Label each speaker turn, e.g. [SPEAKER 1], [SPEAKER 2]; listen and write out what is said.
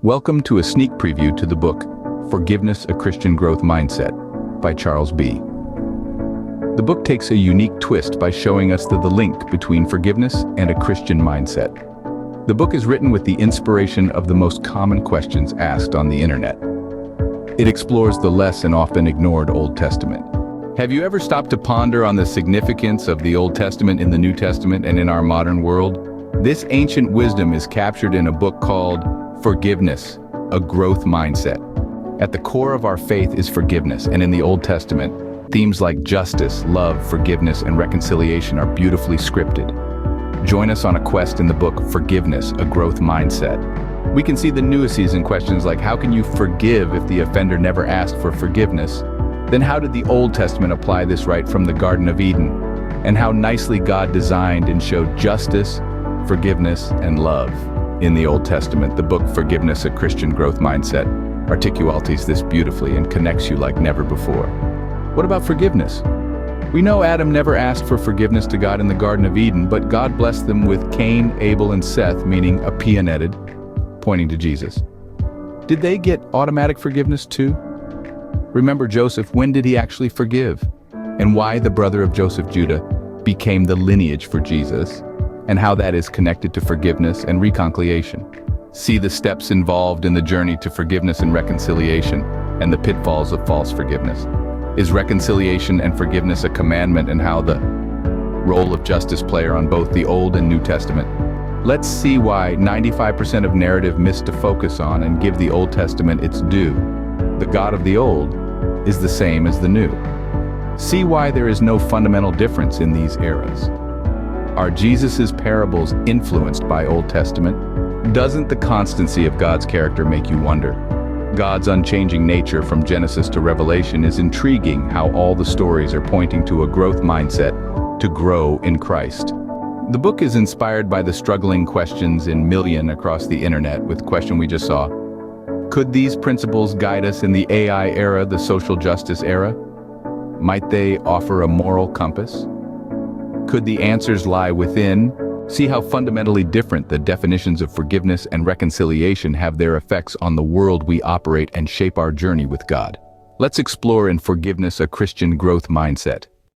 [SPEAKER 1] Welcome to a sneak preview to the book, Forgiveness, a Christian Growth Mindset, by Charles B. The book takes a unique twist by showing us the link between forgiveness and a Christian mindset. The book is written with the inspiration of the most common questions asked on the internet. It explores the less and often ignored Old Testament. Have you ever stopped to ponder on the significance of the Old Testament in the New Testament and in our modern world? This ancient wisdom is captured in a book called Forgiveness, a Growth Mindset. At the core of our faith is forgiveness, and in the Old Testament, themes like justice, love, forgiveness, and reconciliation are beautifully scripted. Join us on a quest in the book Forgiveness, a Growth Mindset. We can see the nuances in questions like how can you forgive if the offender never asked for forgiveness? Then how did the Old Testament apply this right from the Garden of Eden? And how nicely God designed and showed justice, forgiveness, and love. In the Old Testament, the book Forgiveness, a Christian Growth Mindset articulates this beautifully and connects you like never before. What about forgiveness? We know Adam never asked for forgiveness to God in the Garden of Eden, but God blessed them with Cain, Abel, and Seth, meaning appeoneted, pointing to Jesus. Did they get automatic forgiveness too? Remember Joseph, when did he actually forgive? And why the brother of Joseph, Judah, became the lineage for Jesus, and how that is connected to forgiveness and reconciliation. See the steps involved in the journey to forgiveness and reconciliation, and the pitfalls of false forgiveness. Is reconciliation and forgiveness a commandment, and how the role of justice play on both the Old and New Testament? Let's see why 95% of narrative miss to focus on and give the Old Testament its due. The God of the Old is the same as the New. See why there is no fundamental difference in these eras. Are Jesus's parables influenced by Old Testament? Doesn't the constancy of God's character make you wonder? God's unchanging nature from Genesis to Revelation is intriguing, how all the stories are pointing to a growth mindset to grow in Christ. The book is inspired by the struggling questions in million across the internet with question we just saw. Could these principles guide us in the AI era, the social justice era? Might they offer a moral compass? Could the answers lie within? See how fundamentally different the definitions of forgiveness and reconciliation have their effects on the world we operate and shape our journey with God. Let's explore in Forgiveness, a Christian Growth Mindset.